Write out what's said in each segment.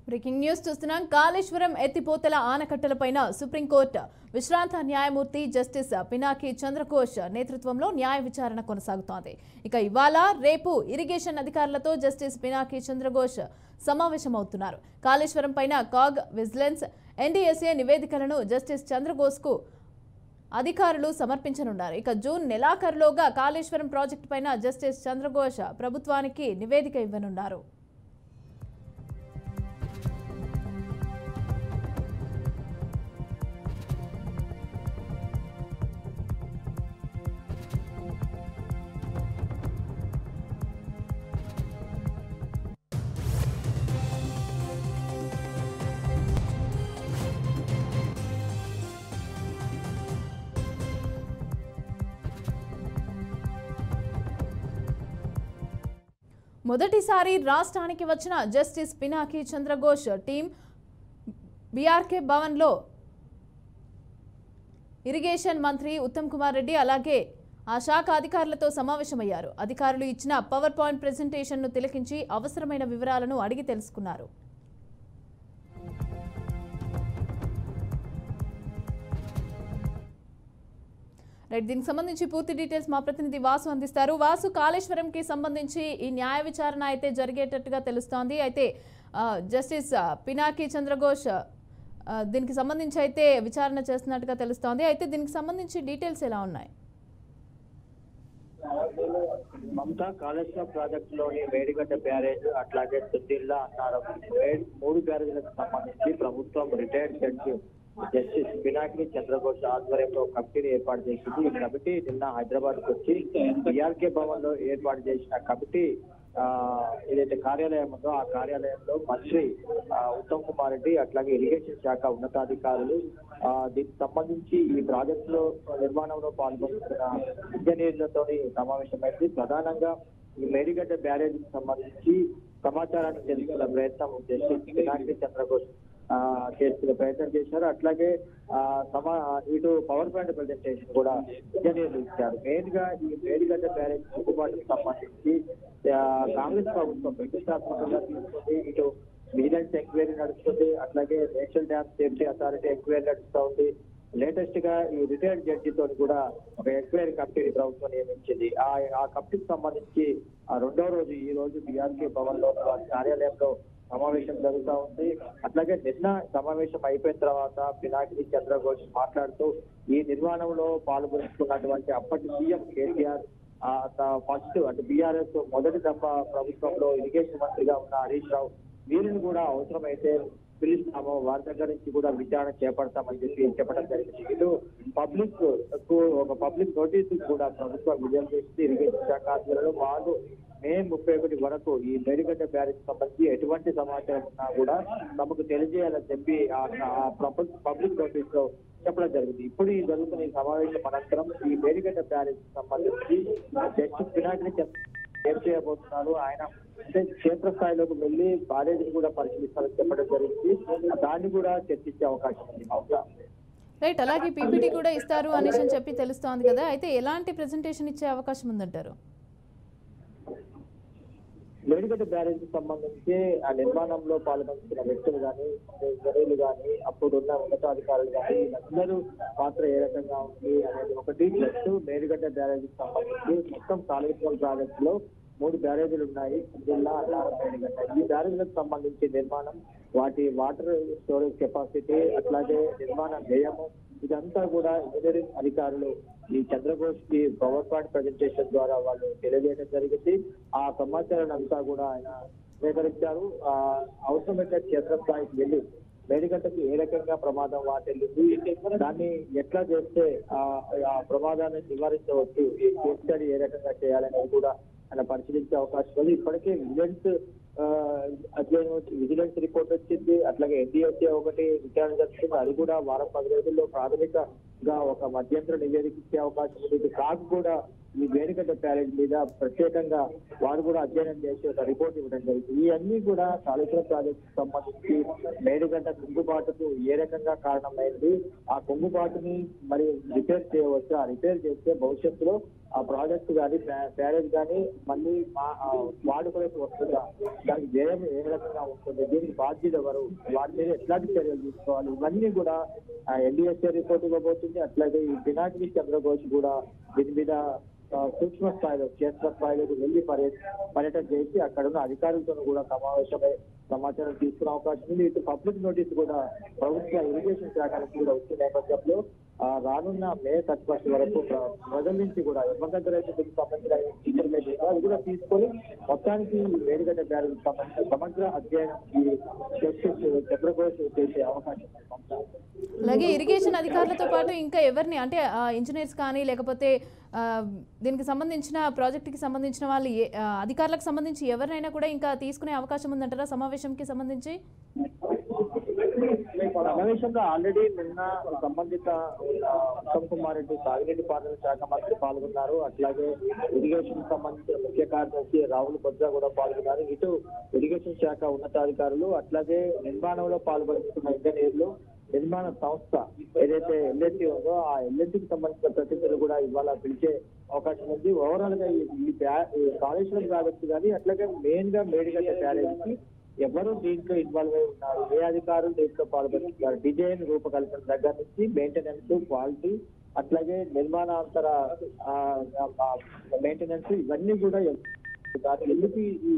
Breaking news చూస్తున్నాం. కాళేశ్వరం ఎత్తిపోతల ఆనకట్టలపైన supreme court విశ్రాంత న్యాయమూర్తి జస్టిస్ పినాకి చంద్రఘోష్ నేతృత్వంలో న్యాయ విచారణ కొనసాగుతోంది. ఇక ఇవాళ రేపు ఇరిగేషన్ అధికారులతో జస్టిస్ పినాకి చంద్రఘోష్ సమావేశమవుతున్నారు. కాళేశ్వరం పైన కాగ్, విజిలెన్స్, ఎన్డీఎస్ఏ నివేదికలను జస్టిస్ చంద్రఘోష్కు అధికారులు సమర్పించనున్నారు. ఇక జూన్ నెలాఖరులోగా కాళేశ్వరం ప్రాజెక్టు పైన జస్టిస్ చంద్రఘోష్ ప్రభుత్వానికి నివేదిక ఇవ్వనున్నారు. మొదటిసారి రాష్ట్రానికి వచ్చిన justice Pinaki Chandra Ghose team BRK భవన్లో ఇరిగేషన్ మంత్రి ఉత్తమ్ కుమార్ రెడ్డి అలాగే ఆ శాఖ అధికారులతో సమావేశమయ్యారు. అధికారులు ఇచ్చిన పవర్ పాయింట్ ప్రెజెంటేషన్ను తిలకించి అవసరమైన వివరాలను అడిగి తెలుసుకున్నారు. దీనికి సంబంధించి పూర్తి డీటెయిల్స్ మా ప్రతినిధి వాసు అందిస్తారు. వాసు, కాళేశ్వరంకి సంబంధించి ఈ న్యాయ విచారణ అయితే జరిగేటట్టుగా తెలుస్తోంది. అయితే జస్టిస్ పినాకి చంద్రఘోష్ దీనికి సంబంధించి అయితే విచారణ చేస్తున్నట్టుగా తెలుస్తోంది. అయితే దీనికి సంబంధించి డీటెయిల్స్ ఎలా ఉన్నాయి? మమతా, కాళేశ్వరం ప్రాజెక్టులోని మేడిగడ్డ బ్యారేజ్ అట్లాగే సుద్దిల్లా అన్నారం 3 బ్యారేజ్లకు సంబంధించి ప్రభుత్వం retired judge justice Pinaki Chandra Ghose ఆధ్వర్యంలో కమిటీని ఏర్పాటు చేసింది. ఈ కమిటీ నిన్న హైదరాబాద్ కు వచ్చి బీఆర్కే భవన్ లో ఏర్పాటు చేసిన కమిటీ ఏదైతే కార్యాలయం ఉందో ఆ కార్యాలయంలో మంత్రి ఉత్తమ్ కుమార్ రెడ్డి అట్లాగే ఇరిగేషన్ శాఖ ఉన్నతాధికారులు దీనికి సంబంధించి ఈ ప్రాజెక్టు లో నిర్మాణంలో పాల్గొంటున్న ఇంజనీర్లతో సమావేశమైంది. ప్రధానంగా ఈ మేడిగడ్డ బ్యారేజ్ కి సంబంధించి సమాచారాన్ని తెలుసుకున్న ప్రయత్నం జస్టిస్ పినాకి చంద్రఘోష్ చేస్తున్న ప్రయత్నం చేశారు. అట్లాగే ఇటు పవర్ పాయింట్ ప్రెజెంటేషన్ కూడా ఇంజనీర్లు ఇచ్చారు. మెయిన్ గా ఈ మేడిగడ్డ బ్యారేజ్ దిగుబాటుకు సంబంధించి కాంగ్రెస్ ప్రభుత్వం ప్రతిష్టాత్మకంగా తీసుకుంది. ఇటు విజిలెన్స్ ఎంక్వైరీ నడుస్తుంది, అట్లాగే national dam safety authority enquiry నడుస్తూ ఉంది. లేటెస్ట్ గా ఈ రిటైర్డ్ జడ్జితో కూడా ఒక ఎంక్వైరీ కమిటీ ప్రభుత్వం నియమించింది. ఆ కమిటీకి సంబంధించి 2వ రోజు ఈ రోజు బీఆర్కే భవన్ లో కార్యాలయంలో సమావేశం జరుగుతూ ఉంది. అట్లాగే నిన్న సమావేశం అయిపోయిన తర్వాత పినాకి చంద్రఘోష్ మాట్లాడుతూ ఈ నిర్మాణంలో పాల్గొంటున్నటువంటి అప్పటి సీఎం కేసీఆర్ ఫస్ట్ అంటే బీఆర్ఎస్ మొదటి దఫా ప్రభుత్వంలో ఇరిగేషన్ మంత్రిగా ఉన్న హరీష్ రావు వీరిని కూడా అవసరమైతే పిలుస్తాము, వారి దగ్గర నుంచి కూడా విచారణ చేపడతామని చెప్పడం జరిగింది. ఇటు పబ్లిక్ కు ఒక పబ్లిక్ నోటీస్ కూడా ప్రభుత్వం విడుదల చేసింది. ఇరిగేషన్ శాఖ ఆధ్వర్యంలో వాళ్ళు మే 31 వరకు ఈ మేడిగడ్డ బ్యారేజ్ సంబంధించి ఎటువంటి సమాచారం ఉన్నా కూడా తమకు తెలియజేయాలని చెప్పి పబ్లిక్ నోటీస్ లో చెప్పడం జరిగింది. ఇప్పుడు ఈ జరుగుతున్న ఈ సమావేశం అనంతరం ఈ మేడిగడ్డ బ్యారేజ్ సంబంధించి జస్టిస్ పినాకిని ఏం చేయబోతున్నారు, ఆయన అంటే క్షేత్రస్థాయిలోకి వెళ్లి బ్యారేజ్ కూడా పరిశీలిస్తారని చెప్పడం జరిగింది. దాన్ని కూడా చర్చించే అవకాశం ఉంది. రైట్, అలాగే పీపీటీ కూడా ఇస్తారు అనేసి చెప్పి తెలుస్తోంది కదా, అయితే ఎలాంటి ప్రెజెంటేషన్ ఇచ్చే అవకాశం ఉందంటారు? మేడిగడ్డ బ్యారేజ్ కి సంబంధించి ఆ నిర్మాణంలో పాల్గొంటున్న వ్యక్తులు కానీ ఇంజనీర్లు కానీ అప్పుడున్న ఉన్నతాధికారులు కానీ అందరూ పాత్ర ఏ రకంగా ఉంది అనేది ఒకటి. ప్లస్ మేడిగడ్డ బ్యారేజ్ కి సంబంధించి మొత్తం కాళేశ్వరం ప్రాజెక్ట్ లో 3 బ్యారేజీలు ఉన్నాయి, జిల్లా అన్నారం మేడిగడ్డ. ఈ బ్యారేజ్లకు సంబంధించి నిర్మాణం, వాటి వాటర్ స్టోరేజ్ కెపాసిటీ, అట్లాగే నిర్మాణ వ్యయము ఇదంతా కూడా ఇంజనీరింగ్ అధికారులు ఈ చంద్రఘోష్ కి పవర్ పాయింట్ ప్రెజెంటేషన్ ద్వారా వాళ్ళు తెలియజేయడం జరిగింది. ఆ సమాచారాన్ని అంతా కూడా ఆయన సేకరించారు. అవసరమైన క్షేత్రస్థాయికి వెళ్ళి మేడిగడ్డకి ఏ రకంగా ప్రమాదం వాటిల్లింది, దాన్ని ఎట్లా చేస్తే ఆ ప్రమాదాన్ని నివారించవచ్చు, ఈ కేస్ స్టడీ ఏ రకంగా చేయాలనేది కూడా ఆయన పరిశీలించే అవకాశం ఉంది. ఇప్పటికే విజిలెన్స్ రిపోర్ట్ వచ్చింది, అట్లాగే ఎన్డీఎస్ఏ ఒకటి విచారణ జరుగుతుంది. అది కూడా వారం 10 రోజుల్లో ప్రాథమికంగా ఒక మధ్యంతర నివేదిక ఇచ్చే అవకాశం ఉంది. కాకు కూడా ఈ మేడిగడ్డ బ్యారేజ్ మీద ప్రత్యేకంగా వారు కూడా అధ్యయనం చేసి ఒక రిపోర్ట్ ఇవ్వడం జరిగింది. ఇవన్నీ కూడా కాళేశ్వరం ప్రాజెక్టు సంబంధించి మేడిగడ్డ కుంగుబాటుకు ఏ రకంగా కారణమైంది, ఆ కుంగుబాటుని మరి రిపేర్ చేయవచ్చు, ఆ రిపేర్ చేస్తే భవిష్యత్తులో ఆ ప్రాజెక్ట్ కానీ బ్యారేజ్ కానీ మళ్ళీ వాడుకోలేక వస్తుందా, దానికి వ్యయం ఏ రకంగా ఉంటుంది, దీనికి బాధ్యత ఎవరు, వాటి మీద ఎట్లాంటి చర్యలు తీసుకోవాలి, ఇవన్నీ కూడా ఎన్డీఎస్ఏ రిపోర్ట్ ఇవ్వబోతుంది. అట్లాగే ఈ పినాకిని చంద్రఘోష్ కూడా దీని మీద సూక్ష్మ స్థాయిలో క్షేత్ర స్థాయిలోకి వెళ్లి పర్యటన చేసి అక్కడ ఉన్న అధికారులతో కూడా సమావేశమై సమాచారం తీసుకునే అవకాశం ఉంది. ఇటు పబ్లిక్ నోటీస్ కూడా ప్రభుత్వ ఇరిగేషన్ శాఖ నుంచి కూడా వచ్చిన నేపథ్యంలో రానున్న మే 31 వరకు ప్రజల నుంచి కూడా ఎవరి దగ్గర అయితే దీనికి సంబంధించిన ఇన్ఫర్మేషన్ అది కూడా తీసుకొని మొత్తానికి వేడిగడ్డ బ్యారేజ్ సంబంధించిన సమగ్ర అధ్యయనం ఈ జస్టిస్ చంద్రఘోష్ చేసే అవకాశం ఉంది. అలాగే ఇరిగేషన్ అధికారులతో పాటు ఇంకా ఎవరిని అంటే ఇంజనీర్స్ కానీ లేకపోతే దీనికి సంబంధించిన ప్రాజెక్టుకి సంబంధించిన వాళ్ళు అధికారులకు సంబంధించి ఎవరినైనా కూడా ఇంకా తీసుకునే అవకాశం ఉందంటారా సమావేశంకి సంబంధించి? సమావేశంలో ఆల్రెడీ నిన్న సంబంధిత ఉత్తమ్ కుమార్ రెడ్డి సాగునీటి పారుదల శాఖ మంత్రి పాల్గొన్నారు. అట్లాగే ఇరిగేషన్ సంబంధించిన ముఖ్య కార్యదర్శి రాహుల్ బొజ్జా కూడా పాల్గొన్నారు. ఇటు ఇరిగేషన్ శాఖ ఉన్నతాధికారులు అట్లాగే నిర్మాణంలో పాల్గొంటున్న ఇంజనీర్లు, నిర్మాణ సంస్థ ఏదైతే ఎల్ఎన్టీ ఉందో ఆ ఎల్ఎన్టీకి సంబంధించిన ప్రతినిధులు కూడా ఇవాళ పిలిచే అవకాశం ఉంది. ఓవరాల్ గా ఈ కాళేశ్వరం ప్రాజెక్టు కానీ అట్లాగే మెయిన్ గా మేడిగడ్డ బ్యారేజ్ కి ఎవరు దీంట్లో ఇన్వాల్వ్ అయి ఉన్నారు, ఏ అధికారులు దీంట్లో పాల్గొంటున్నారు, డిజైన్ రూపకల్పన దగ్గర నుంచి మెయింటెనెన్స్, క్వాలిటీ అట్లాగే నిర్మాణాంతర మెయింటెనెన్స్ ఇవన్నీ కూడా ఎందుకు ఈ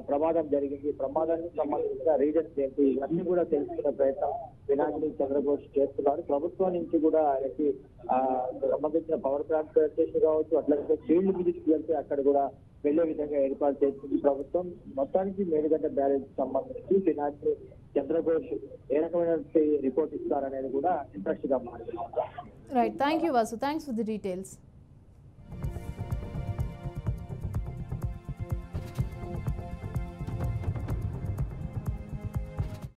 ప్రమాదం జరిగింది, ప్రమాదానికి సంబంధించిన రీజన్స్ ఏంటి, ఇవన్నీ కూడా తెలుసుకునే ప్రయత్నం పినాకిని చంద్రఘోష్ చేస్తున్నారు. ప్రభుత్వం నుంచి కూడా ఆయనకి సంబంధించిన పవర్ ప్లాంట్ ప్రజెంటేషన్ కావచ్చు, అట్లాగే ఫీల్డ్ విజిట్ వెళ్తే అక్కడ కూడా వెళ్లే విధంగా ఏర్పాటు చేస్తుంది ప్రభుత్వం. మొత్తానికి మేడిగడ్డ బ్యారేజ్ సంబంధించి పినాకిని చంద్రఘోష్ ఏ రకమైన రిపోర్ట్ ఇస్తారనేది కూడా ఇంట్రెస్ట్ గా మారింది. Right, thank you Vasu, thanks for the details.